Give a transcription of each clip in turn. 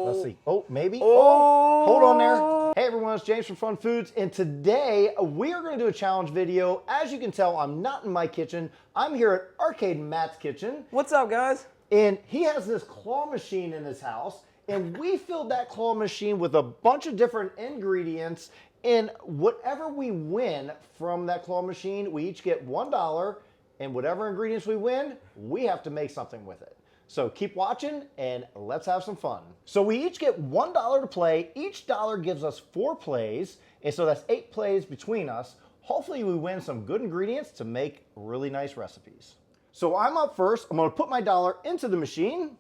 Let's see. Oh, maybe. Oh, hold on there. Hey everyone, it's James from FunFoods, and today we are going to do a challenge video. As you can tell, I'm not in my kitchen. I'm here at Arcade Matt's kitchen. What's up, guys? And he has this claw machine in his house, and we filled that claw machine with a bunch of different ingredients. And whatever we win from that claw machine, we each get $1, and whatever ingredients we win, we have to make something with it. So keep watching and let's have some fun. So we each get $1 to play. Each dollar gives us 4 plays, and so that's 8 plays between us. Hopefully we win some good ingredients to make really nice recipes. So I'm up first. I'm gonna put my dollar into the machine.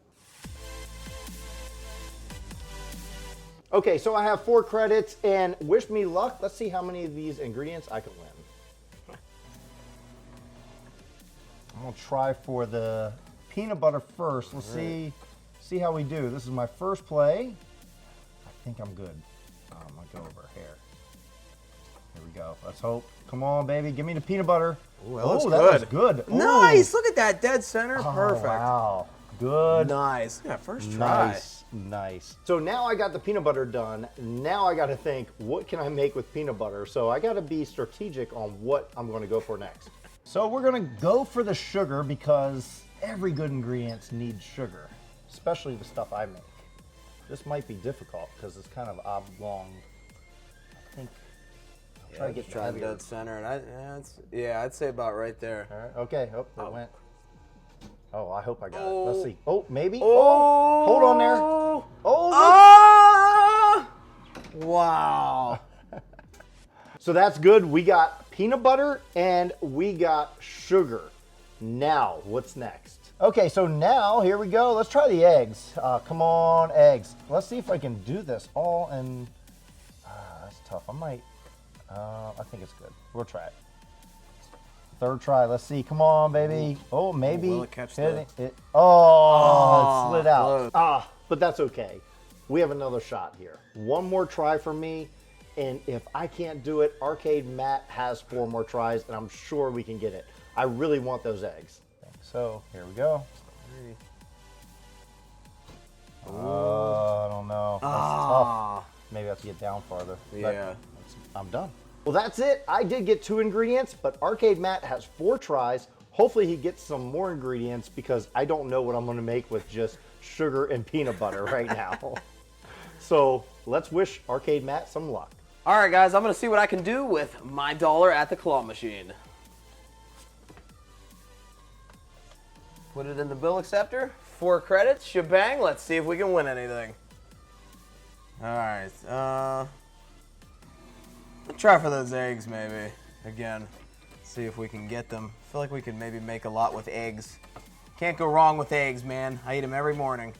Okay, so I have 4 credits, and wish me luck. Let's see how many of these ingredients I can win. I'm gonna try for the peanut butter first. Let's see how we do. This is my first play. I think I'm good. I'm gonna go over here. Here we go. Let's hope. Come on, baby. Give me the peanut butter. Ooh, that looks good. Ooh. Nice. Look at that dead center. Oh, Perfect. Wow. Good. Nice. Yeah, first try. Nice. So now I got the peanut butter done. Now I got to think, what can I make with peanut butter? So I got to be strategic on what I'm going to go for next. So we're going to go for the sugar because every good ingredient needs sugar, especially the stuff I make. This might be difficult because it's kind of oblong. I think I'll try to get the dead center, and I'd say about right there. All right. Okay. Oh, it went. Oh, I hope I got it. Let's see. Oh, maybe. Oh, hold on there. Wow. So that's good. We got peanut butter and we got sugar. Now, what's next? Okay, so now, here we go. Let's try the eggs. Come on, eggs. Let's see if I can do this all in... that's tough. I think it's good. We'll try it. Third try. Let's see. Come on, baby. Oh, maybe. Will it catch it slid out. Close. But that's okay. We have another shot here. One more try for me, and if I can't do it, Arcade Matt has 4 more tries, and I'm sure we can get it. I really want those eggs. So here we go. I don't know. That's tough. Maybe I have to get down farther. Yeah. I'm done. Well, that's it. I did get 2 ingredients, but Arcade Matt has 4 tries. Hopefully he gets some more ingredients because I don't know what I'm going to make with just sugar and peanut butter right now. So let's wish Arcade Matt some luck. All right, guys, I'm going to see what I can do with my dollar at the claw machine. Put it in the bill acceptor. 4 credits, shebang. Let's see if we can win anything. All right. Try for those eggs, maybe. Again, see if we can get them. I feel like we can maybe make a lot with eggs. Can't go wrong with eggs, man. I eat them every morning.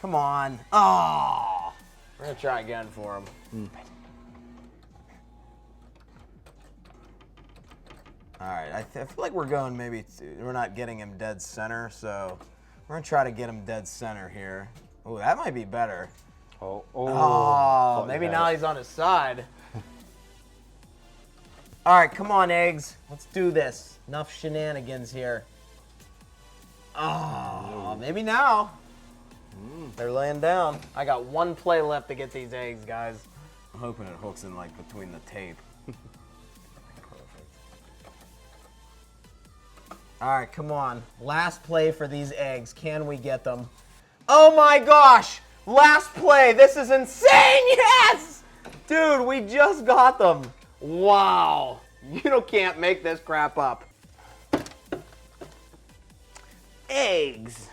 Come on. Oh! We're going to try again for them. All right, I feel like we're going we're not getting him dead center, so we're going to try to get him dead center here. Oh, that might be better. Maybe now he's on his side. All right, come on, eggs. Let's do this. Enough shenanigans here. Oh, maybe now. They're laying down. I got 1 play left to get these eggs, guys. I'm hoping it hooks in like between the tape. Perfect. All right, come on. Last play for these eggs. Can we get them? Oh my gosh! Last play. This is insane. Yes! Dude, we just got them. Wow. You can't make this crap up. Eggs,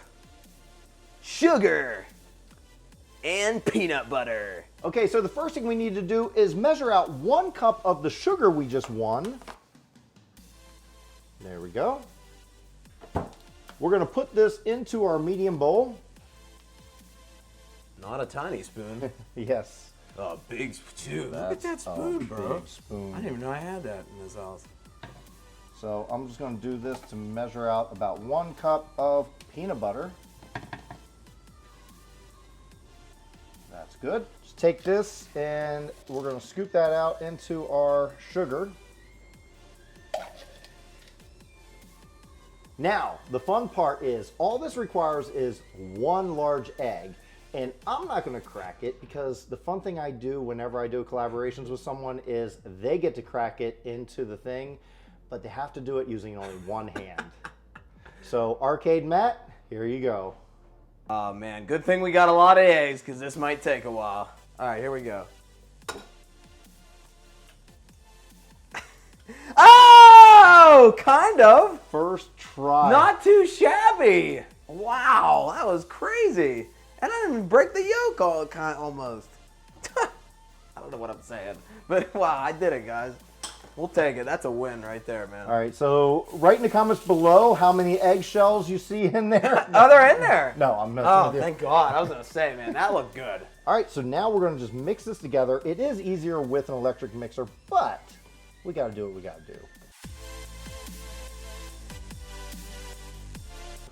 sugar, and peanut butter. Okay, so the first thing we need to do is measure out 1 cup of the sugar we just won. There we go. We're going to put this into our medium bowl. Not a tiny spoon. Yes. A big spoon. Look at that spoon, bro. Big spoon. I didn't even know I had that in this house. So I'm just going to do this to measure out about 1 cup of peanut butter. That's good. Just take this and we're going to scoop that out into our sugar. Now, the fun part is all this requires is 1 large egg. And I'm not gonna crack it because the fun thing I do whenever I do collaborations with someone is they get to crack it into the thing, but they have to do it using only one hand. So Arcade Matt, here you go. Oh man, good thing we got a lot of eggs because this might take a while. All right, here we go. Oh, kind of. First try. Not too shabby. Wow, that was crazy. And I didn't even break the yolk almost. I don't know what I'm saying, but wow, I did it, guys. We'll take it. That's a win right there, man. All right, so write in the comments below how many eggshells you see in there. Oh, they're in there. No, I'm messing Oh, with you. thank God. I was going to say, man, that looked good. All right, so now we're gonna just mix this together. It is easier with an electric mixer, but we gotta do what we gotta do.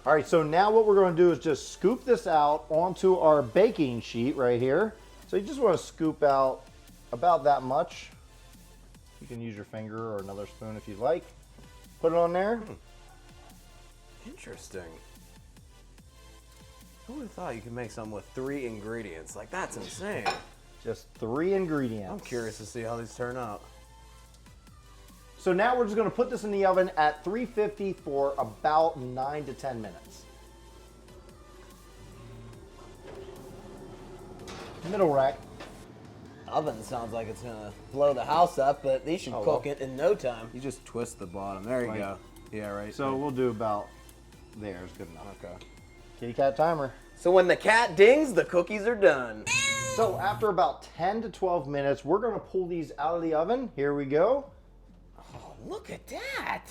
All right, so now what we're gonna do is just scoop this out onto our baking sheet right here. So you just wanna scoop out about that much. You can use your finger or another spoon if you'd like. Put it on there. Interesting. Who would have thought you could make something with 3 ingredients? Like, that's insane. Just 3 ingredients. I'm curious to see how these turn out. So now we're just gonna put this in the oven at 350 for about 9 to 10 minutes. Middle rack. Oven sounds like it's gonna blow the house up, but these should cook it in no time. You just twist the bottom. There you go. Yeah, right. So we'll do about there is good enough. Okay. Kitty cat timer. So when the cat dings, the cookies are done. So after about 10 to 12 minutes, we're gonna pull these out of the oven. Here we go. Oh, look at that.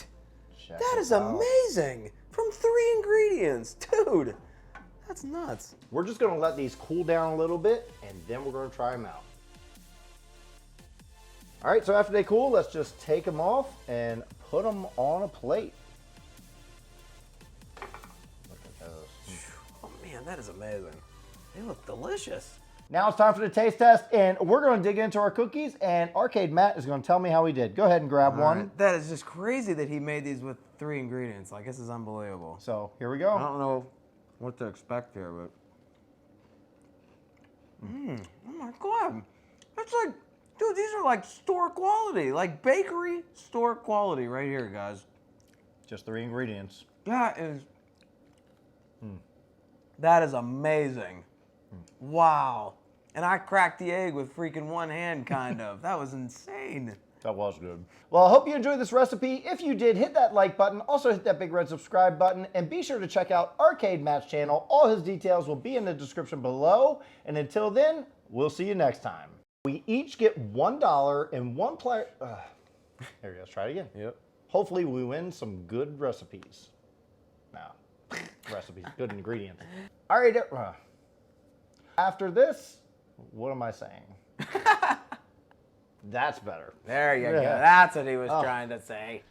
Check That it is out. amazing. From 3 ingredients. Dude, that's nuts. We're just gonna let these cool down a little bit and then we're gonna try them out. All right, so after they cool, let's just take them off and put them on a plate. Look at those. Oh man, that is amazing. They look delicious. Now it's time for the taste test, and we're gonna dig into our cookies, and Arcade Matt is gonna tell me how he did. Go ahead and grab one. Right. That is just crazy that he made these with 3 ingredients. Like, this is unbelievable. So here we I go. don't know what to expect here, but. Oh my God. That's like, dude, these are like store quality, like bakery store quality right here, guys. Just 3 ingredients. That is amazing. Wow. And I cracked the egg with freaking one hand, kind of. That was insane. That was good. Well, I hope you enjoyed this recipe. If you did, hit that like button. Also hit that big red subscribe button. And be sure to check out Arcade Matt's channel. All his details will be in the description below. And until then, we'll see you next time. We each get $1 and one player. There we go. Let's try it again. Yep. Hopefully we win some good recipes. No. Recipes. Good ingredients. All right. After this, what am I saying? That's better. There you go. Yeah. That's what he was trying to say.